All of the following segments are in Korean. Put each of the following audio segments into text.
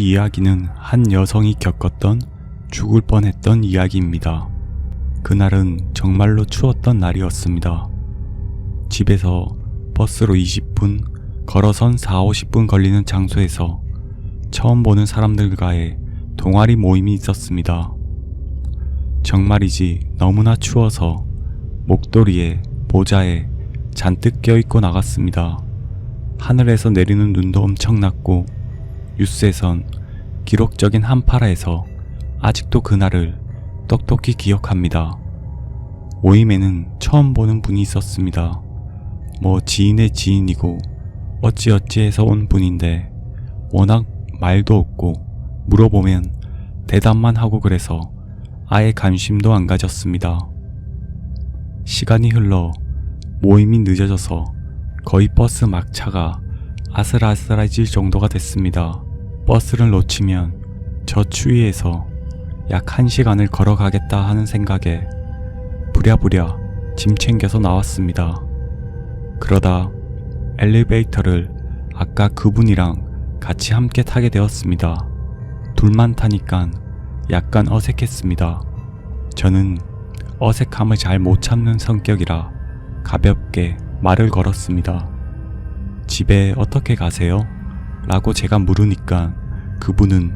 이 이야기는 한 여성이 겪었던 죽을 뻔했던 이야기입니다. 그날은 정말로 추웠던 날이었습니다. 집에서 버스로 20분, 걸어선 40-50분 걸리는 장소에서 처음 보는 사람들과의 동아리 모임이 있었습니다. 정말이지 너무나 추워서 목도리에 모자에 잔뜩 껴입고 나갔습니다. 하늘에서 내리는 눈도 엄청났고 뉴스에선 기록적인 한파라에서 아직도 그날을 똑똑히 기억합니다. 모임에는 처음 보는 분이 있었습니다. 지인의 지인이고 어찌어찌해서 온 분인데 워낙 말도 없고 물어보면 대답만 하고 그래서 아예 관심도 안 가졌습니다. 시간이 흘러 모임이 늦어져서 거의 버스 막차가 아슬아슬해질 정도가 됐습니다. 버스를 놓치면 저 추위에서 약 1시간을 걸어가겠다 하는 생각에 부랴부랴 짐 챙겨서 나왔습니다. 그러다 엘리베이터를 아까 그분이랑 같이 함께 타게 되었습니다. 둘만 타니까 약간 어색했습니다. 저는 어색함을 잘 못 참는 성격이라 가볍게 말을 걸었습니다. 집에 어떻게 가세요? 라고 제가 물으니까 그분은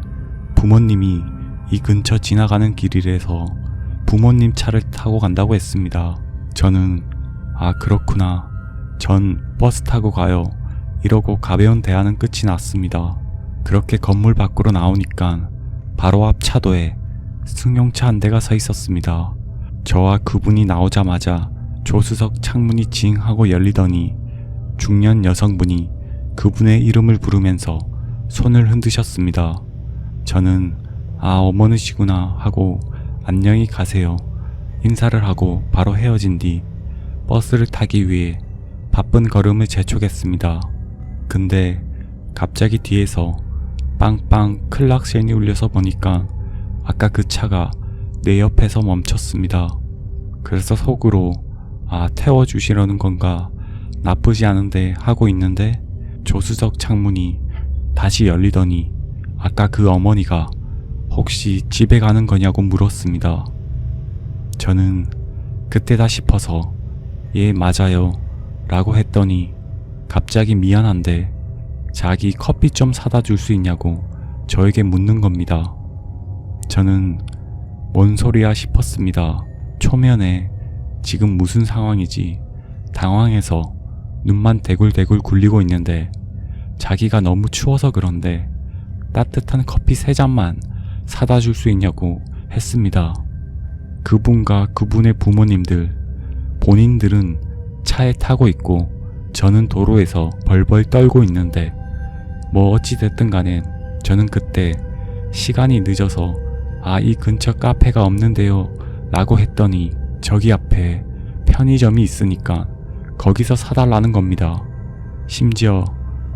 부모님이 이 근처 지나가는 길이라서 부모님 차를 타고 간다고 했습니다. 저는 그렇구나. 전 버스 타고 가요. 이러고 가벼운 대화는 끝이 났습니다. 그렇게 건물 밖으로 나오니까 바로 앞 차도에 승용차 한 대가 서 있었습니다. 저와 그분이 나오자마자 조수석 창문이 징 하고 열리더니 중년 여성분이 그분의 이름을 부르면서 손을 흔드셨습니다. 저는 어머니시구나 하고 안녕히 가세요 인사를 하고 바로 헤어진 뒤 버스를 타기 위해 바쁜 걸음을 재촉했습니다. 근데 갑자기 뒤에서 빵빵 클락션이 울려서 보니까 아까 그 차가 내 옆에서 멈췄습니다. 그래서 속으로 태워주시려는 건가 나쁘지 않은데 하고 있는데 조수석 창문이 다시 열리더니 아까 그 어머니가 혹시 집에 가는 거냐고 물었습니다. 저는 그때다 싶어서 예 맞아요 라고 했더니 갑자기 미안한데 자기 커피 좀 사다 줄 수 있냐고 저에게 묻는 겁니다. 저는 뭔 소리야 싶었습니다. 초면에 지금 무슨 상황이지 당황해서 눈만 대굴대굴 굴리고 있는데 자기가 너무 추워서 그런데 따뜻한 커피 3잔만 사다 줄 수 있냐고 했습니다. 그분과 그분의 부모님들 본인들은 차에 타고 있고 저는 도로에서 벌벌 떨고 있는데 어찌됐든 간에 저는 그때 시간이 늦어서 이 근처 카페가 없는데요 라고 했더니 저기 앞에 편의점이 있으니까 거기서 사달라는 겁니다. 심지어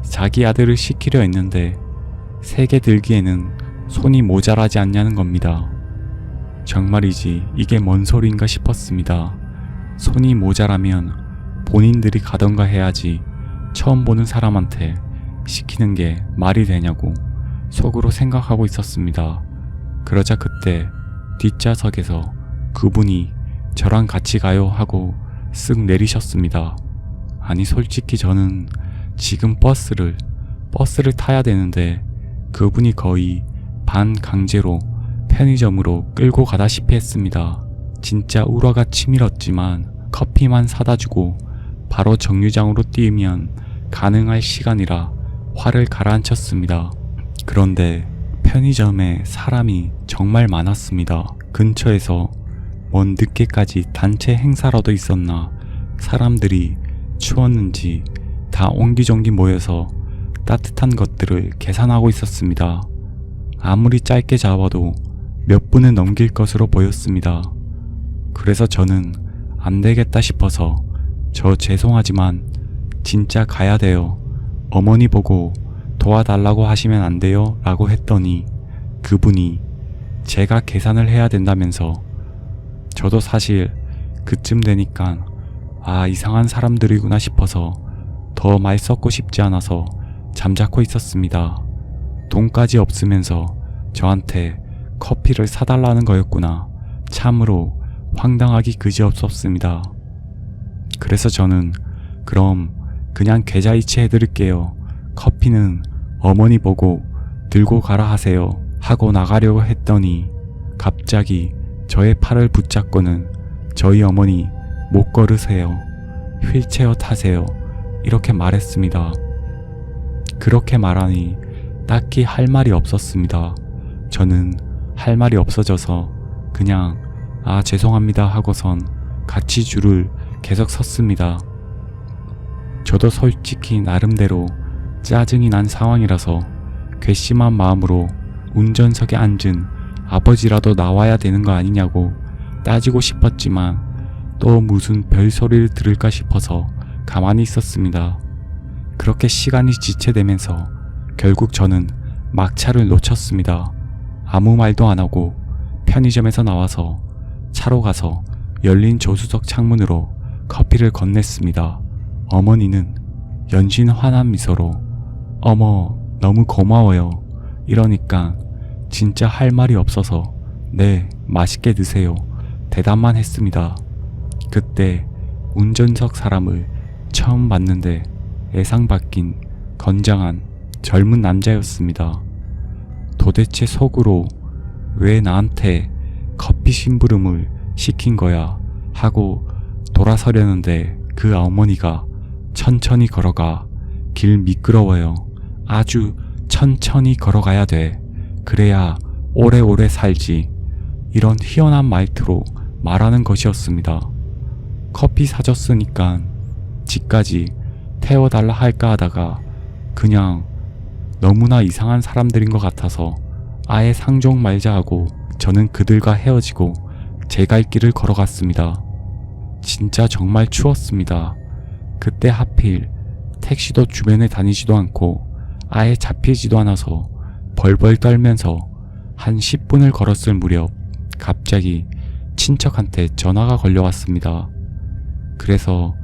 자기 아들을 시키려 했는데 3개 들기에는 손이 모자라지 않냐는 겁니다. 정말이지 이게 뭔 소리인가 싶었습니다. 손이 모자라면 본인들이 가던가 해야지 처음 보는 사람한테 시키는 게 말이 되냐고 속으로 생각하고 있었습니다. 그러자 그때 뒷좌석에서 그분이 저랑 같이 가요 하고 쓱 내리셨습니다. 솔직히 저는 지금 버스를 타야 되는데 그분이 거의 반강제로 편의점으로 끌고 가다시피 했습니다. 진짜 울화가 치밀었지만 커피만 사다주고 바로 정류장으로 뛰면 가능할 시간이라 화를 가라앉혔습니다. 그런데 편의점에 사람이 정말 많았습니다. 근처에서 늦게까지 단체 행사라도 있었나 사람들이 추웠는지 다 옹기종기 모여서 따뜻한 것들을 계산하고 있었습니다. 아무리 짧게 잡아도 몇 분은 넘길 것으로 보였습니다. 그래서 저는 안 되겠다 싶어서 저 죄송하지만 진짜 가야 돼요. 어머니 보고 도와달라고 하시면 안 돼요? 라고 했더니 그분이 제가 계산을 해야 된다면서 저도 사실 그쯤 되니까 이상한 사람들이구나 싶어서 더 말 섞고 싶지 않아서 잠자코 있었습니다. 돈까지 없으면서 저한테 커피를 사달라는 거였구나. 참으로 황당하기 그지없었습니다. 그래서 저는 그럼 그냥 계좌이체 해드릴게요. 커피는 어머니 보고 들고 가라 하세요 하고 나가려고 했더니 갑자기 저의 팔을 붙잡고는 저희 어머니 못 걸으세요. 휠체어 타세요. 이렇게 말했습니다. 그렇게 말하니 딱히 할 말이 없었습니다. 저는 할 말이 없어져서 그냥 죄송합니다 하고선 같이 줄을 계속 섰습니다. 저도 솔직히 나름대로 짜증이 난 상황이라서 괘씸한 마음으로 운전석에 앉은 아버지라도 나와야 되는 거 아니냐고 따지고 싶었지만 또 무슨 별소리를 들을까 싶어서 가만히 있었습니다. 그렇게 시간이 지체되면서 결국 저는 막차를 놓쳤습니다. 아무 말도 안 하고 편의점에서 나와서 차로 가서 열린 조수석 창문으로 커피를 건넸습니다. 어머니는 연신 환한 미소로 어머 너무 고마워요 이러니까 진짜 할 말이 없어서 네 맛있게 드세요 대답만 했습니다. 그때 운전석 사람을 처음 봤는데 예상 밖인 건장한 젊은 남자였습니다. 도대체 속으로 왜 나한테 커피 심부름을 시킨 거야 하고 돌아서려는데 그 어머니가 천천히 걸어가. 길 미끄러워요. 아주 천천히 걸어가야 돼. 그래야 오래오래 살지. 이런 희연한 말투로 말하는 것이었습니다. 커피 사줬으니까 집까지 태워달라 할까 하다가 그냥 너무나 이상한 사람들인 것 같아서 아예 상종 말자 하고 저는 그들과 헤어지고 제 갈 길을 걸어갔습니다. 진짜 정말 추웠습니다. 그때 하필 택시도 주변에 다니지도 않고 아예 잡히지도 않아서 벌벌 떨면서 한 10분을 걸었을 무렵 갑자기 친척한테 전화가 걸려왔습니다. 그래서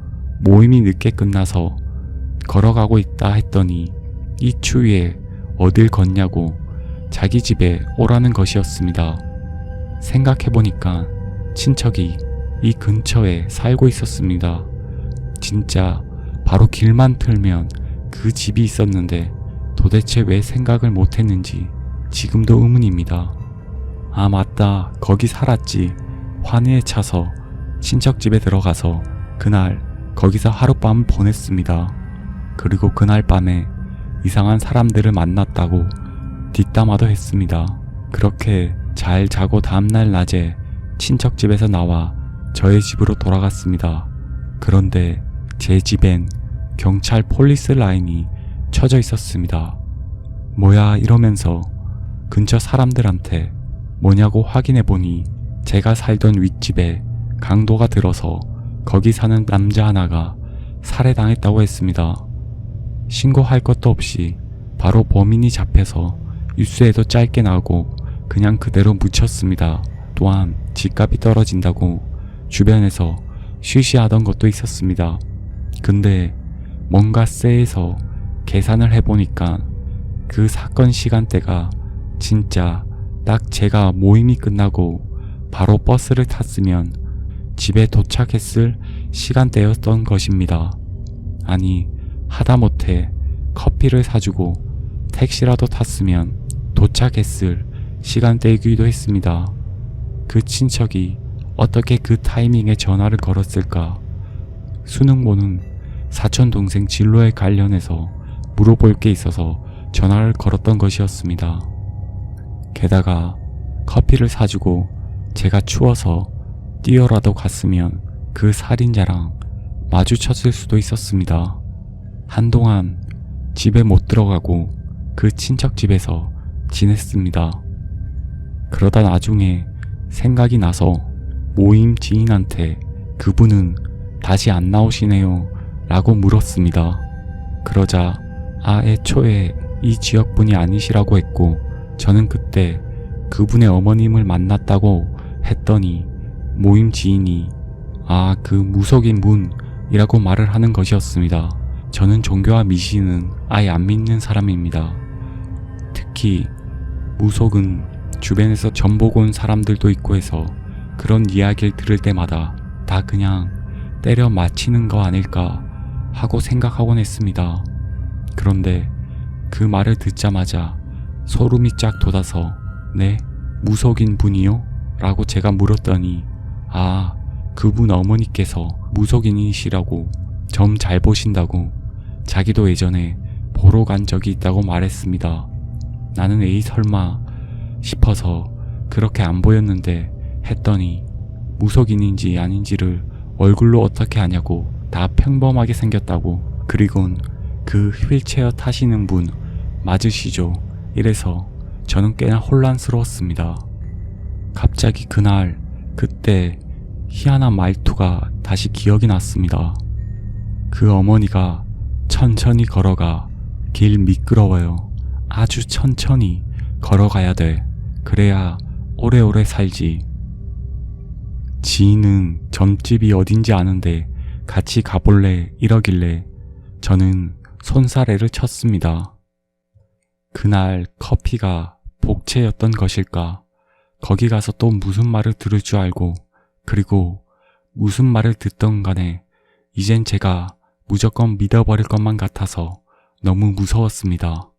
모임이 늦게 끝나서 걸어가고 있다 했더니 이 추위에 어딜 걷냐고 자기 집에 오라는 것이었습니다. 생각해보니까 친척이 이 근처에 살고 있었습니다. 진짜 바로 길만 틀면 그 집이 있었는데 도대체 왜 생각을 못했는지 지금도 의문입니다. 아 맞다, 거기 살았지. 환희에 차서 친척 집에 들어가서 그날 거기서 하룻밤을 보냈습니다. 그리고 그날 밤에 이상한 사람들을 만났다고 뒷담화도 했습니다. 그렇게 잘 자고 다음날 낮에 친척 집에서 나와 저의 집으로 돌아갔습니다. 그런데 제 집엔 경찰 폴리스 라인이 쳐져 있었습니다. 뭐야 이러면서 근처 사람들한테 뭐냐고 확인해보니 제가 살던 윗집에 강도가 들어서 거기 사는 남자 하나가 살해당했다고 했습니다. 신고할 것도 없이 바로 범인이 잡혀서 뉴스에도 짧게 나오고 그냥 그대로 묻혔습니다. 또한 집값이 떨어진다고 주변에서 쉬쉬하던 것도 있었습니다. 근데 뭔가 쎄해서 계산을 해보니까 그 사건 시간대가 진짜 딱 제가 모임이 끝나고 바로 버스를 탔으면 집에 도착했을 시간대였던 것입니다. 아니 하다못해 커피를 사주고 택시라도 탔으면 도착했을 시간대이기도 했습니다. 그 친척이 어떻게 그 타이밍에 전화를 걸었을까? 수능 보는 사촌 동생 진로에 관련해서 물어볼 게 있어서 전화를 걸었던 것이었습니다. 게다가 커피를 사주고 제가 추워서 뛰어라도 갔으면 그 살인자랑 마주쳤을 수도 있었습니다. 한동안 집에 못 들어가고 그 친척 집에서 지냈습니다. 그러다 나중에 생각이 나서 모임 지인한테 그분은 다시 안 나오시네요 라고 물었습니다. 그러자 애초에 이 지역분이 아니시라고 했고 저는 그때 그분의 어머님을 만났다고 했더니 모임 지인이 그 무속인 분이라고 말을 하는 것이었습니다. 저는 종교와 미신은 아예 안 믿는 사람입니다. 특히 특히 무속은 주변에서 전보고 온 사람들도 있고 해서 그런 이야기를 들을 때마다 다 그냥 때려 맞히는 거 아닐까 하고 생각하곤 했습니다. 그런데 그 말을 듣자마자 소름이 쫙 돋아서 네? 무속인 분이요? 라고 제가 물었더니 아, 그분 어머니께서 무속인이시라고 점 잘 보신다고 자기도 예전에 보러 간 적이 있다고 말했습니다. 나는 에이 설마 싶어서 그렇게 안 보였는데 했더니 무속인인지 아닌지를 얼굴로 어떻게 아냐고 다 평범하게 생겼다고 그리곤 그 휠체어 타시는 분 맞으시죠? 이래서 저는 꽤나 혼란스러웠습니다. 갑자기 그날 그때 희한한 말투가 다시 기억이 났습니다. 그 어머니가 천천히 걸어가. 길 미끄러워요. 아주 천천히 걸어가야 돼. 그래야 오래오래 살지. 지인은 점집이 어딘지 아는데 같이 가볼래 이러길래 저는 손사래를 쳤습니다. 그날 커피가 복채였던 것일까? 거기 가서 또 무슨 말을 들을 줄 알고 그리고 무슨 말을 듣던 간에 이젠 제가 무조건 믿어버릴 것만 같아서 너무 무서웠습니다.